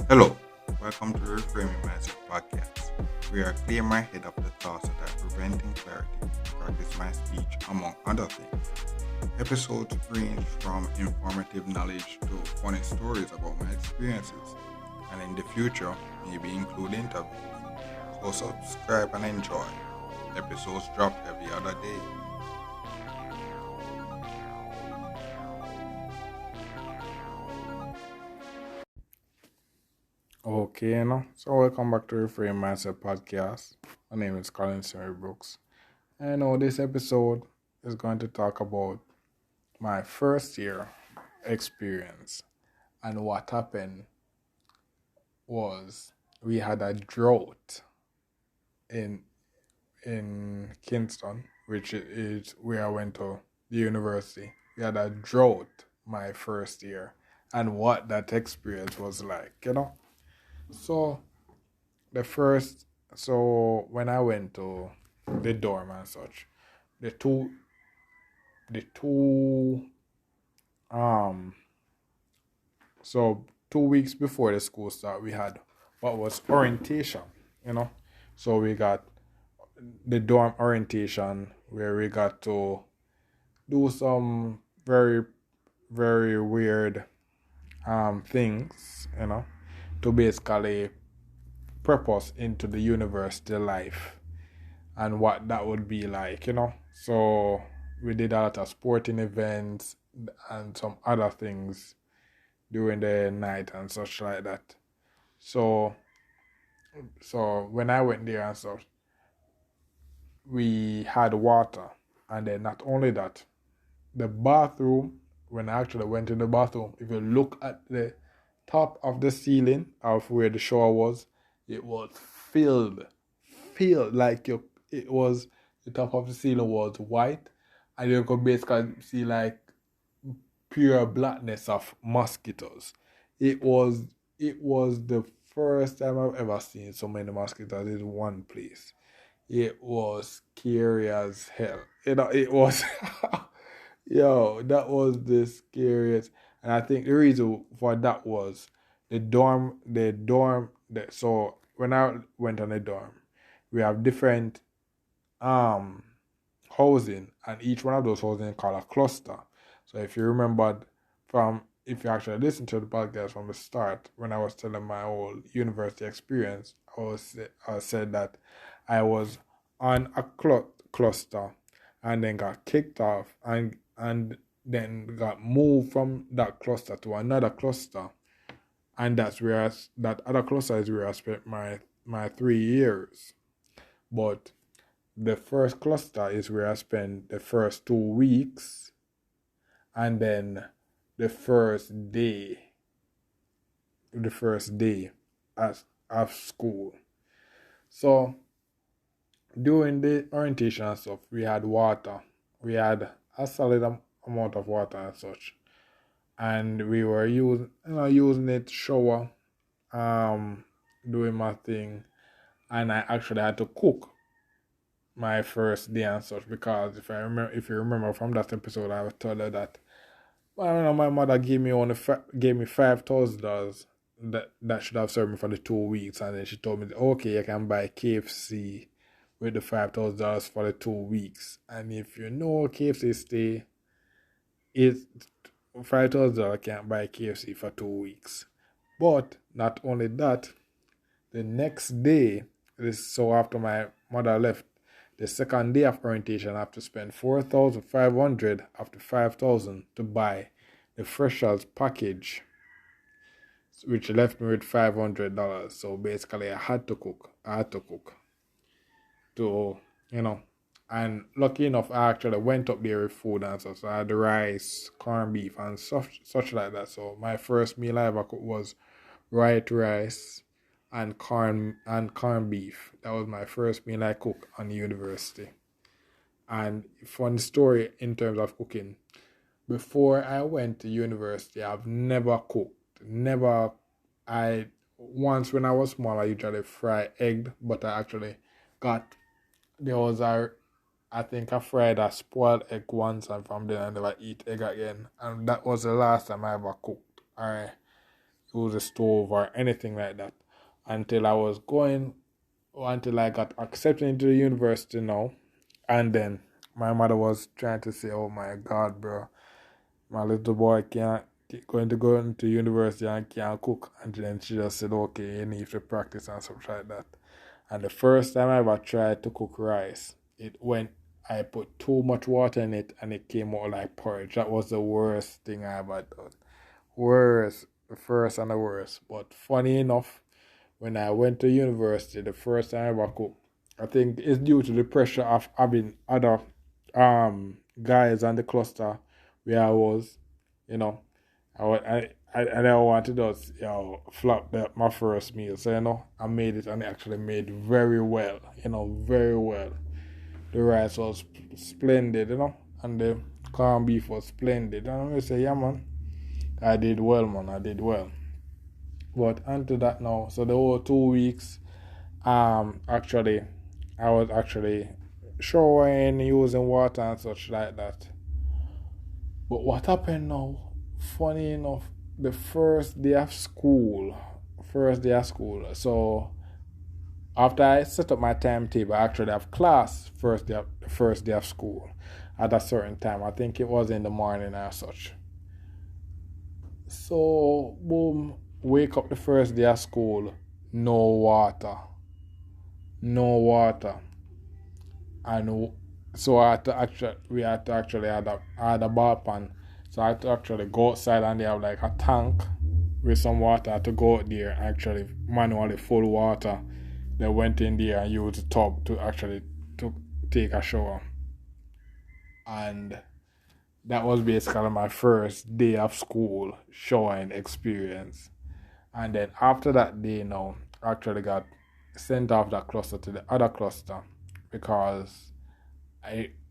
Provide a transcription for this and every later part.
Hello, welcome to the Reframing Mindset podcast, where I clear my head of the thoughts that are preventing clarity and practice my speech, among other things. Episodes range from informative knowledge to funny stories about my experiences, and in the future, maybe include interviews. So subscribe and enjoy. Episodes drop every other day. Okay, so welcome back to Reframe Mindset Podcast. My name is Colin Siri Brooks. And this episode is going to talk about my first year experience. And what happened was we had a drought in Kingston, which is where I went to the university. We had a drought my first year, and what that experience was like. So when I went to the dorm and such, the two so 2 weeks before the school start, we had what was orientation. So we got the dorm orientation where we got to do some very, very weird things, to basically prep us into the university life and what that would be like. So we did a lot of sporting events and some other things during the night and such like that. So when I went there and such, we had water, and then not only that, the bathroom, when I actually went in the bathroom, if you look at the top of the ceiling of where the shower was, it was filled like it was, the top of the ceiling was white, and you could basically see like pure blackness of mosquitoes. It was the first time I've ever seen so many mosquitoes in one place. It was scary as hell. It was that was the scariest. And I think the reason for that was so when I went on the dorm, we have different housing, and each one of those housing is called a cluster. So if you remembered if you actually listened to the podcast from the start, when I was telling my whole university experience, I said that I was on a cluster and then got kicked off and then got moved from that cluster to another cluster, and that other cluster is where I spent my 3 years. But the first cluster is where I spent the first 2 weeks, and then the first day of school. So during the orientation and stuff, we had water. We had a solid amount of water and such, and we were using it to shower, doing my thing, and I actually had to cook my first day and such, because if you remember from that episode, I was told her that my mother gave me $5,000 that should have served me for the 2 weeks, and then she told me, okay, you can buy KFC with the $5,000 for the 2 weeks. And if you know KFC stay, it's $5,000 can't buy KFC for 2 weeks. But not only that, the next day, so after my mother left, the second day of orientation, I have to spend $4,500 after $5,000 to buy the freshers package, which left me with $500. So basically, I had to cook to, and lucky enough, I actually went up there with food and stuff. So I had the rice, corned beef, and such like that. So my first meal I ever cooked was white rice and corned beef. That was my first meal I cooked on the university. And fun story in terms of cooking. Before I went to university, I've never cooked. Once when I was small, I usually fry egg, but I actually there was a I think I fried a spoiled egg once, and from then I never eat egg again. And that was the last time I ever cooked or used a stove or anything like that. Until I was going, until I got accepted into the university now. And then my mother was trying to say, oh my God, bro, my little boy can't going to go into university and can't cook. And then she just said, okay, you need to practice and stuff like that. And the first time I ever tried to cook rice, I put too much water in it and it came out like porridge. That was the worst thing I ever done. Worst, the first and the worst. But funny enough, when I went to university, the first time I ever cooked, I think it's due to the pressure of having other guys on the cluster where I was, you know. I wanted to just, flop my first meal. So, I made it and it actually made very well, very well. The rice was splendid, and the corned beef was splendid. And I'm going to say, yeah, man, I did well, man, I did well. But onto that now, so the whole 2 weeks, actually, I was actually showering, using water and such like that. But what happened now? Funny enough, the first day of school. So after I set up my timetable, I actually have class the first day of school at a certain time. I think it was in the morning or such. So boom, wake up the first day of school, no water. And so we had to actually add a bar pan. So I had to actually go outside and they have like a tank with some water to go out there and actually manually full water. They went in there and used the tub to take a shower. And that was basically my first day of school showering experience. And then after that day now, I actually got sent off that cluster to the other cluster because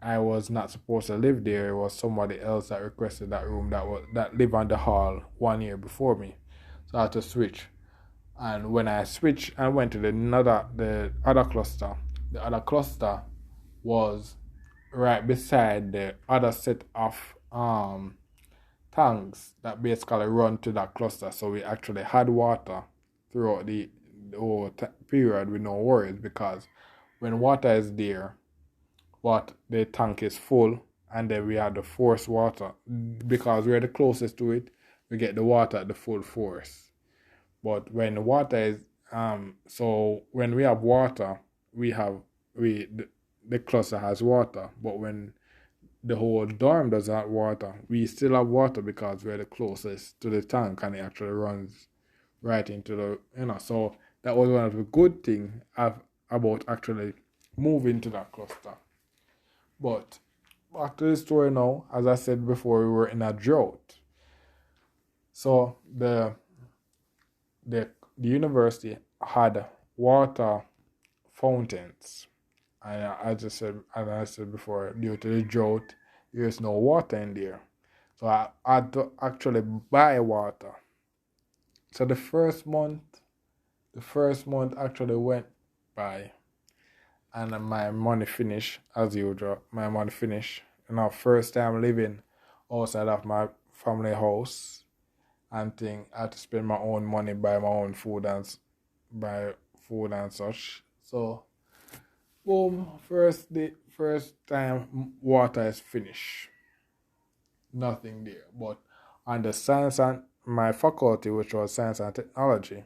I was not supposed to live there. It was somebody else that requested that room that lived on the hall 1 year before me. So I had to switch. And when I switched and went to the other cluster was right beside the other set of tanks that basically run to that cluster. So we actually had water throughout the whole period with no worries, because when water is there, the tank is full, and then we had the force water because we're the closest to it. We get the water at the full force. But when water is so when we have water, the cluster has water. But when the whole dorm doesn't have water, we still have water because we're the closest to the tank, and it actually runs right into the So that was one of the good things about actually moving to that cluster. But back to the story now. As I said before, we were in a drought. So the university had water fountains. And I said before, due to the drought, there's no water in there. So I had to actually buy water. So the first month actually went by, and my money finished as usual. My money finished. First time living outside of my family house, and I had to spend my own money, buy my own food and such. So, boom, first time water is finished. Nothing there. But on the science and my faculty, which was science and technology,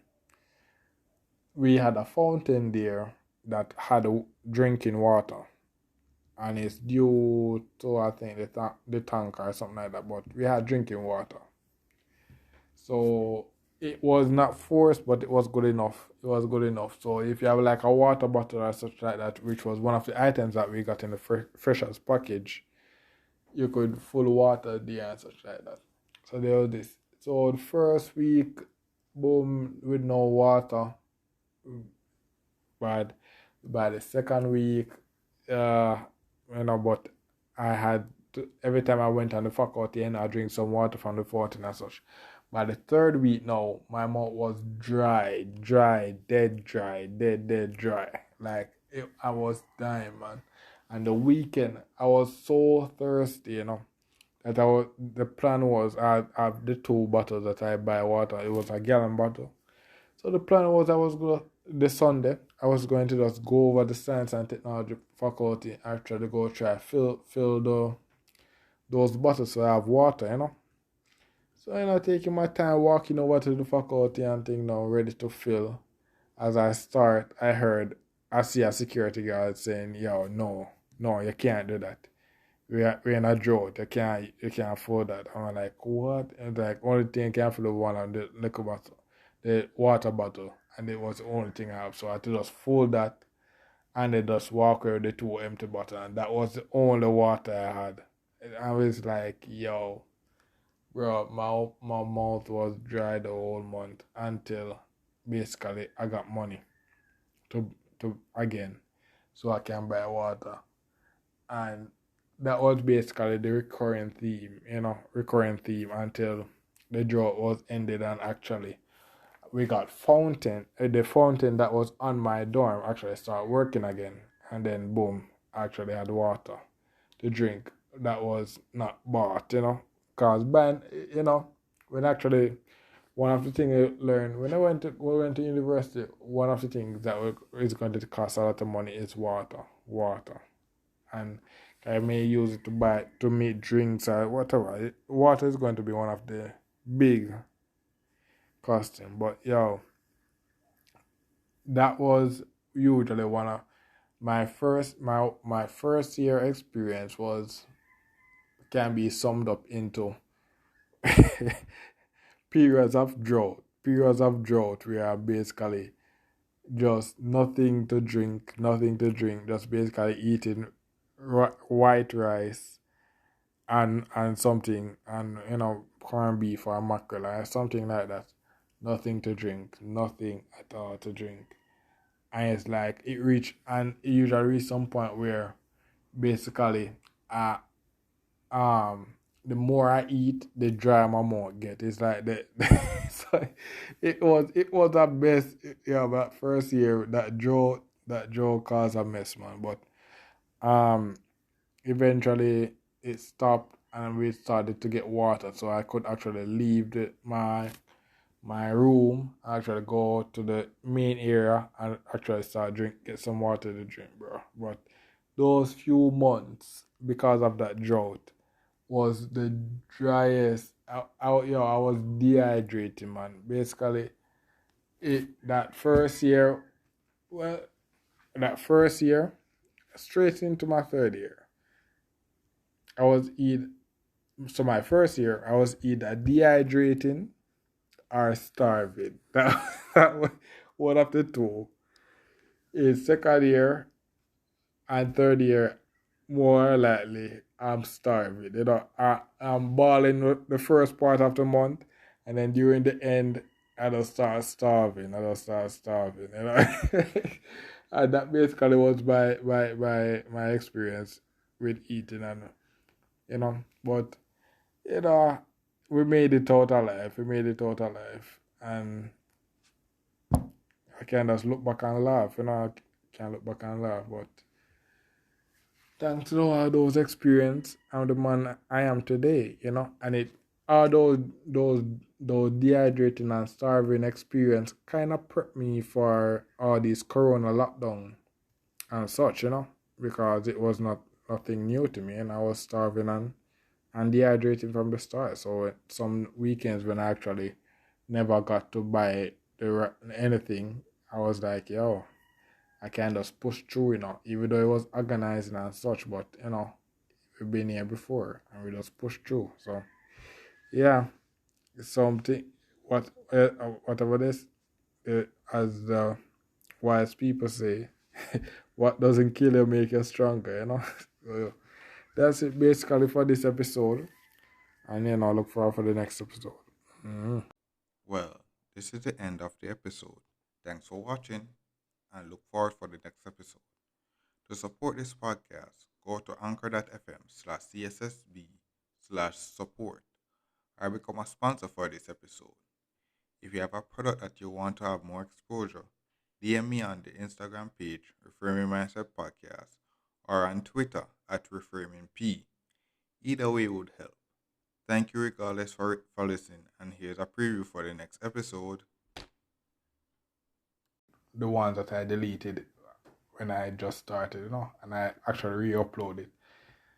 we had a fountain there that had drinking water, and it's due to, I think, the tank or something like that. But we had drinking water, so it was not forced, but it was good enough. So if you have like a water bottle or such like that, which was one of the items that we got in the freshers package, you could full water there and such like that. So there was this. So the first week, boom, with no water. But by the second week, but I had every time I went on the faculty and I drink some water from the fountain and such. By the third week now, my mouth was dead dry. Like I was dying, man. And the weekend, I was so thirsty, that the plan was I have the 2 bottles that I buy water. It was a gallon bottle. So the plan was this Sunday, I was going to just go over the science and technology faculty actually go try fill those bottles so I have water. So, taking my time walking over to the faculty and thing now, ready to fill. As I start, I see a security guard saying, yo, no, you can't do that. We're in a drought. You can't afford that. I'm like, what? And like, only thing I can fill one of the liquor bottle, the water bottle. And it was the only thing I have. So I had to just fold that and then just walk away with the 2 empty bottles. And that was the only water I had. And I was like, yo, bro, my mouth was dry the whole month until basically I got money to again so I can buy water. And that was basically the recurring theme until the drought was ended and actually we got the fountain that was on my dorm actually started working again, and then boom, I actually had water to drink that was not bought, cause buying, when actually one of the things I learned when we went to university, one of the things that is going to cost a lot of money is water, and I may use it to make drinks or whatever. Water is going to be one of the big costing, but yo, that was usually one of my first year experience was can be summed up into periods of drought where basically just nothing to drink, just basically eating white rice and something, and corned beef or mackerel or something like that. Nothing to drink, nothing at all to drink. And it's like it usually reach some point where basically uh the more I eat, the drier my mouth get. It's like that. So it was the best. Yeah, but first year that Joe caused a mess, man. But um eventually it stopped and we started to get water, so I could actually leave my room, actually go to the main area and actually get some water to drink, bro. But those few months, because of that drought, was the driest. I was dehydrating, man. Basically, that first year, well, that first year, straight into my third year, I was either. So my first year, I was either dehydrating or starving. That was one of the two. In second year and third year, more likely, I'm starving. I'm balling the first part of the month, and then during the end, I just start starving. And that basically was my experience with eating, but you know, we made it out alive. And I can just look back and laugh. I can look back and laugh, but thanks to all those experience, I'm the man I am today, and all those dehydrating and starving experience kind of prepped me for all these corona lockdown and such, because it was nothing new to me, and I was starving and dehydrating from the start. So some weekends when I actually never got to buy anything, I was like, yo, I can just push through, even though it was organizing and such, but we've been here before and we just push through. So yeah, something whatever this as the wise people say, what doesn't kill you make you stronger. So that's it basically for this episode, and look forward for the next episode. Mm-hmm. Well, this is the end of the episode. Thanks for watching and look forward for the next episode. To support this podcast, go to anchor.fm/cssb/support or become a sponsor for this episode. If you have a product that you want to have more exposure, DM me on the Instagram page, Reframing Mindset Podcast, or on Twitter at ReframingP. Either way would help. Thank you regardless for listening, and here's a preview for the next episode. The ones that I deleted when I just started, and I actually re-upload it.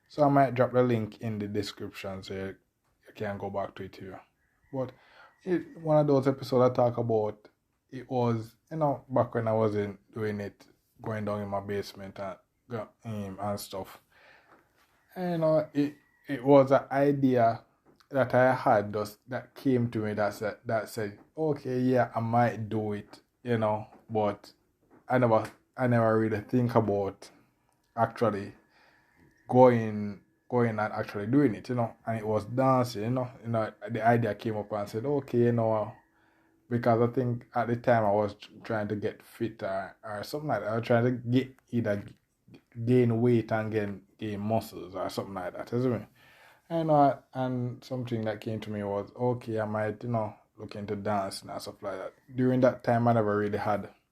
So I might drop the link in the description so you can go back to it here. But one of those episodes I talk about, it was, back when I wasn't doing it, going down in my basement and stuff. And, it was an idea that I had that came to me that said, okay, yeah, I might do it, but I never really think about actually going and actually doing it, and it was dancing, the idea came up and said, okay, because I think at the time I was trying to get fit or something like that. I was trying to get either gain weight and gain muscles or something like that, isn't it? And something that came to me was, okay, I might, look into dancing and stuff like that. During that time, I never really had